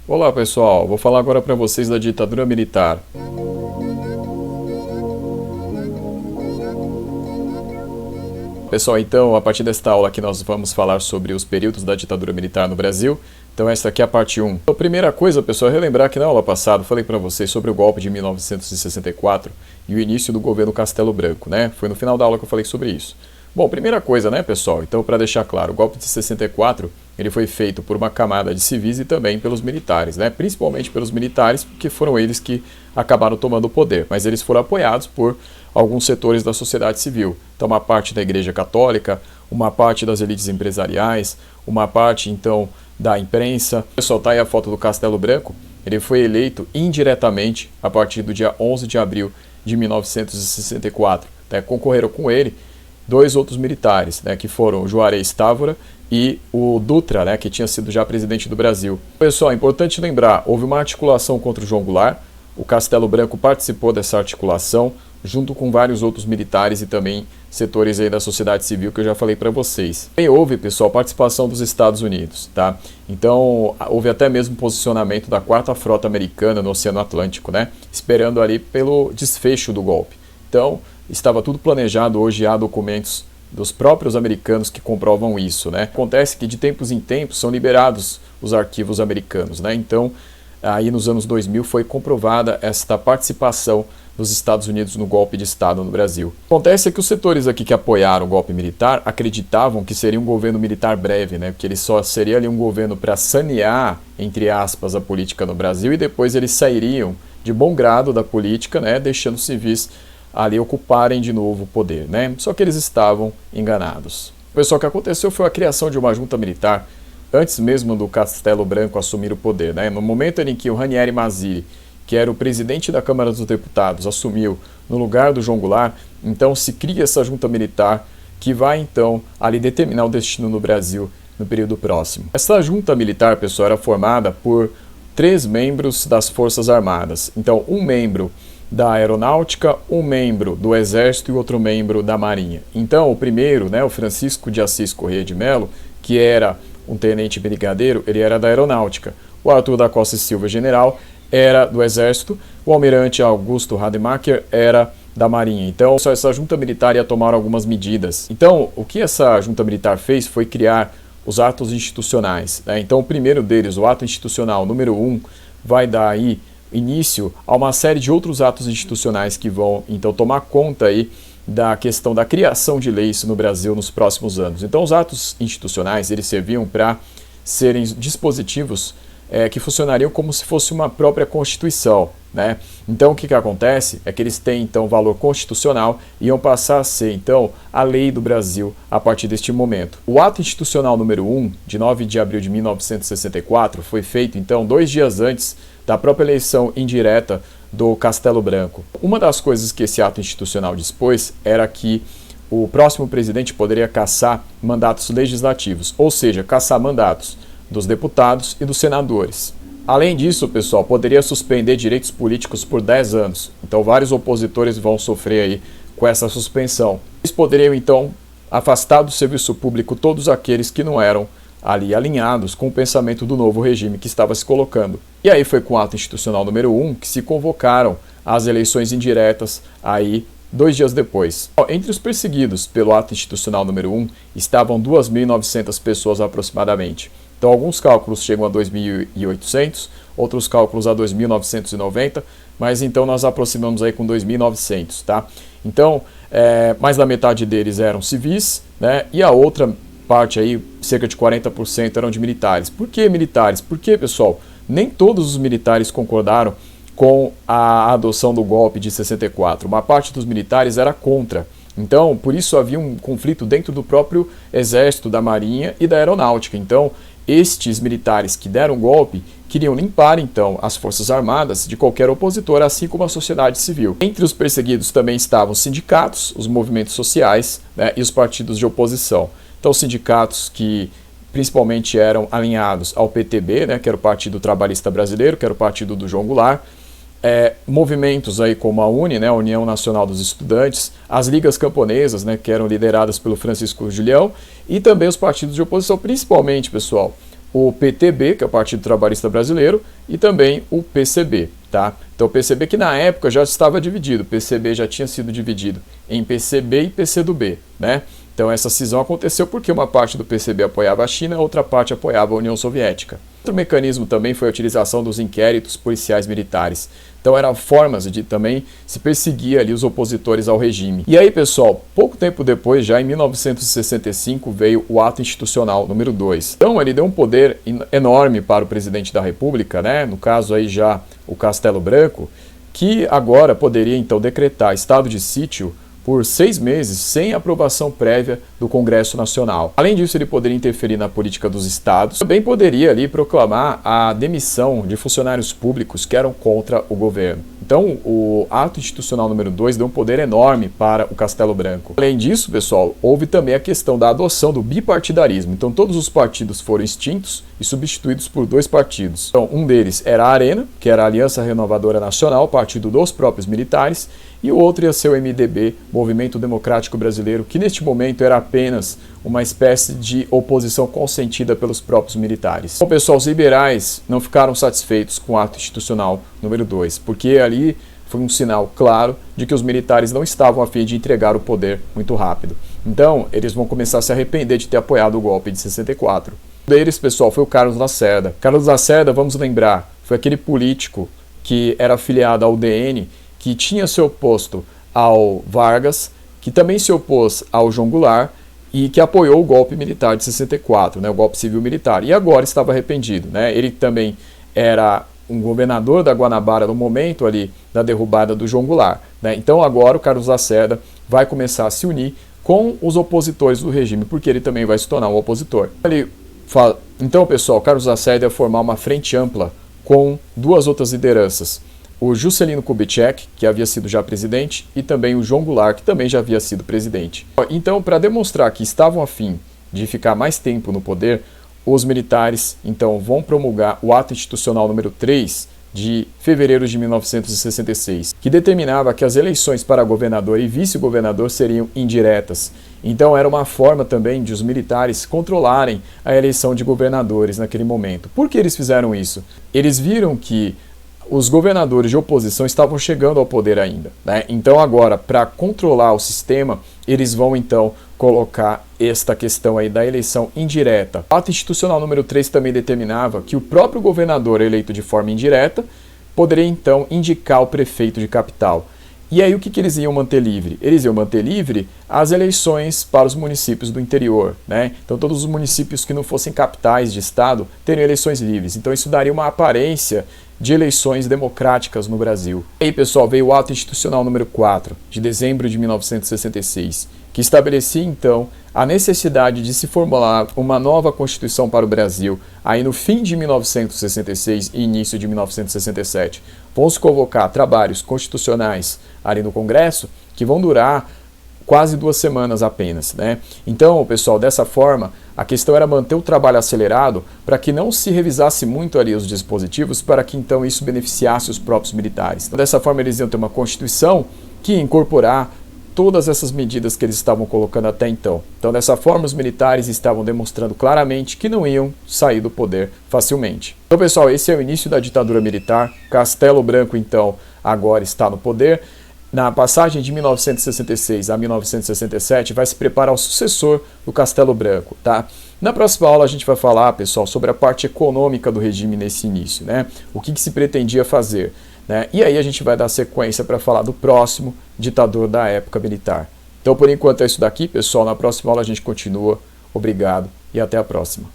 Olá pessoal, vou falar agora para vocês da ditadura militar. Pessoal, então, a partir desta aula aqui nós vamos falar sobre os períodos da ditadura militar no Brasil. Então essa aqui é a parte 1. A primeira coisa, pessoal, é relembrar que na aula passada eu falei para vocês sobre o golpe de 1964 e o início do governo Castelo Branco, né? Foi no final da aula que eu falei sobre isso. Bom, primeira coisa, né, pessoal? Então, para deixar claro, o golpe de 64, ele foi feito por uma camada de civis e também pelos militares, né? Principalmente pelos militares, porque foram eles que acabaram tomando o poder, mas eles foram apoiados por alguns setores da sociedade civil. Então, uma parte da Igreja Católica, uma parte das elites empresariais, uma parte, então, da imprensa. Pessoal, tá aí a foto do Castelo Branco. Ele foi eleito indiretamente a partir do dia 11 de abril de 1964. Né? Concorreram com ele dois outros militares, né, que foram o Juarez Távora e o Dutra, né, que tinha sido já presidente do Brasil. Pessoal, é importante lembrar, houve uma articulação contra o João Goulart, o Castelo Branco participou dessa articulação, junto com vários outros militares e também setores aí da sociedade civil que eu já falei para vocês. Também houve, pessoal, participação dos Estados Unidos, tá? Então, houve até mesmo posicionamento da 4ª Frota Americana no Oceano Atlântico, né, esperando ali pelo desfecho do golpe. Então, estava tudo planejado, hoje há documentos dos próprios americanos que comprovam isso, né? Acontece que de tempos em tempos são liberados os arquivos americanos, né? Então, aí nos anos 2000 foi comprovada esta participação dos Estados Unidos no golpe de Estado no Brasil. Acontece que os setores aqui que apoiaram o golpe militar acreditavam que seria um governo militar breve, né? Porque ele só seria ali um governo para sanear, entre aspas, a política no Brasil e depois eles sairiam de bom grado da política, né? Deixando os civis ali ocuparem de novo o poder, né? Só que eles estavam enganados. Pessoal, o que aconteceu foi a criação de uma junta militar antes mesmo do Castelo Branco assumir o poder, né? No momento em que o Ranieri Mazzilli, que era o presidente da Câmara dos Deputados, assumiu no lugar do João Goulart, então se cria essa junta militar que vai então ali determinar o destino no Brasil no período próximo. Essa junta militar, pessoal, era formada por 3 membros das Forças Armadas. Então, um membro da Aeronáutica, um membro do Exército e outro membro da Marinha. Então, o primeiro, né, o Francisco de Assis Corrêa de Mello, que era um tenente brigadeiro, ele era da Aeronáutica. O Arthur da Costa e Silva, general, era do Exército. O almirante Augusto Rademacher era da Marinha. Então, só essa junta militar ia tomar algumas medidas. Então, o que essa junta militar fez foi criar os atos institucionais, né? Então, o primeiro deles, o ato institucional número 1, vai dar aí início a uma série de outros atos institucionais que vão, então, tomar conta aí da questão da criação de leis no Brasil nos próximos anos. Então, os atos institucionais, eles serviam para serem dispositivos que funcionariam como se fosse uma própria Constituição, né? Então, o que acontece é que eles têm, então, valor constitucional e iam passar a ser, então, a lei do Brasil a partir deste momento. O ato institucional número 1, de 9 de abril de 1964, foi feito, então, 2 dias antes da própria eleição indireta do Castelo Branco. Uma das coisas que esse ato institucional dispôs era que o próximo presidente poderia cassar mandatos legislativos, ou seja, cassar mandatos dos deputados e dos senadores. Além disso, pessoal, poderia suspender direitos políticos por 10 anos. Então, vários opositores vão sofrer aí com essa suspensão. Eles poderiam, então, afastar do serviço público todos aqueles que não eram ali alinhados com o pensamento do novo regime que estava se colocando. E aí foi com o ato institucional número 1 que se convocaram as eleições indiretas aí 2 dias depois. Entre os perseguidos pelo ato institucional número 1 estavam 2.900 pessoas aproximadamente. Então, alguns cálculos chegam a 2.800, outros cálculos a 2.990, mas então nós aproximamos aí com 2.900, tá? Então, mais da metade deles eram civis, né? E a outra parte aí, cerca de 40% eram de militares. Por que militares? Porque, pessoal, nem todos os militares concordaram com a adoção do golpe de 64. Uma parte dos militares era contra. Então, por isso havia um conflito dentro do próprio Exército, da Marinha e da Aeronáutica. Então, estes militares que deram o golpe queriam limpar, então, as Forças Armadas de qualquer opositor, assim como a sociedade civil. Entre os perseguidos também estavam os sindicatos, os movimentos sociais, né, e os partidos de oposição. Então, os sindicatos que principalmente eram alinhados ao PTB, né, que era o Partido Trabalhista Brasileiro, que era o partido do João Goulart, movimentos aí como a UNE, né, a União Nacional dos Estudantes, as ligas camponesas, né, que eram lideradas pelo Francisco Julião, e também os partidos de oposição, principalmente, pessoal, o PTB, que é o Partido Trabalhista Brasileiro, e também o PCB. Tá? Então o PCB que na época já estava dividido, o PCB já tinha sido dividido em PCB e PCdoB, né? Então essa cisão aconteceu porque uma parte do PCB apoiava a China, a outra parte apoiava a União Soviética. Outro mecanismo também foi a utilização dos inquéritos policiais militares. Então eram formas de também se perseguir ali os opositores ao regime. E aí, pessoal, pouco tempo depois, já em 1965, veio o Ato Institucional número 2. Então ele deu um poder enorme para o presidente da República, né? No caso aí já o Castelo Branco, que agora poderia então decretar estado de sítio por 6 meses sem aprovação prévia do Congresso Nacional. Além disso, ele poderia interferir na política dos estados. Também poderia ali proclamar a demissão de funcionários públicos que eram contra o governo. Então, o Ato Institucional número 2 deu um poder enorme para o Castelo Branco. Além disso, pessoal, houve também a questão da adoção do bipartidarismo. Então, todos os partidos foram extintos e substituídos por 2 partidos. Então, um deles era a ARENA, que era a Aliança Renovadora Nacional, partido dos próprios militares, e o outro ia ser o MDB, Movimento Democrático Brasileiro, que neste momento era apenas uma espécie de oposição consentida pelos próprios militares. Então, pessoal, os liberais não ficaram satisfeitos com o Ato Institucional número 2, porque ali foi um sinal claro de que os militares não estavam a fim de entregar o poder muito rápido. Então, eles vão começar a se arrepender de ter apoiado o golpe de 64. Um deles, pessoal, foi o Carlos Lacerda. Carlos Lacerda, vamos lembrar, foi aquele político que era afiliado ao DN, que tinha se oposto ao Vargas, que também se opôs ao João Goulart e que apoiou o golpe militar de 64, né, o golpe civil-militar, e agora estava arrependido. Né? Ele também era um governador da Guanabara no momento ali da derrubada do João Goulart. Né? Então agora o Carlos Lacerda vai começar a se unir com os opositores do regime, porque ele também vai se tornar um opositor. Então, pessoal, Carlos Lacerda ia formar uma frente ampla com 2 outras lideranças. O Juscelino Kubitschek, que havia sido já presidente, e também o João Goulart, que também já havia sido presidente. Então, para demonstrar que estavam a fim de ficar mais tempo no poder, os militares então vão promulgar o Ato Institucional número 3 de fevereiro de 1966, que determinava que as eleições para governador e vice-governador seriam indiretas. Então era uma forma também de os militares controlarem a eleição de governadores naquele momento. Por que eles fizeram isso? Eles viram que os governadores de oposição estavam chegando ao poder ainda, né? Então agora, para controlar o sistema, eles vão então colocar esta questão aí da eleição indireta. O Ato Institucional número 3 também determinava que o próprio governador eleito de forma indireta poderia então indicar o prefeito de capital. E aí o que eles iam manter livre? Eles iam manter livre as eleições para os municípios do interior, né? Então todos os municípios que não fossem capitais de estado teriam eleições livres. Então isso daria uma aparência de eleições democráticas no Brasil. E aí, pessoal, veio o Ato Institucional número 4, de dezembro de 1966, que estabelecia então a necessidade de se formular uma nova Constituição para o Brasil, aí no fim de 1966 e início de 1967. Vão se convocar trabalhos constitucionais ali no Congresso, que vão durar quase 2 semanas apenas, né? Então, pessoal, dessa forma, a questão era manter o trabalho acelerado para que não se revisasse muito ali os dispositivos, para que então isso beneficiasse os próprios militares. Então, dessa forma, eles iam ter uma Constituição que ia incorporar todas essas medidas que eles estavam colocando até então. Então, dessa forma, os militares estavam demonstrando claramente que não iam sair do poder facilmente. Então, pessoal, esse é o início da ditadura militar. Castelo Branco, então, agora está no poder. Na passagem de 1966 a 1967, vai se preparar o sucessor do Castelo Branco, tá? Na próxima aula a gente vai falar, pessoal, sobre a parte econômica do regime nesse início, né? O que se pretendia fazer, né? E aí a gente vai dar sequência para falar do próximo ditador da época militar. Então, por enquanto é isso daqui, pessoal. Na próxima aula a gente continua. Obrigado e até a próxima.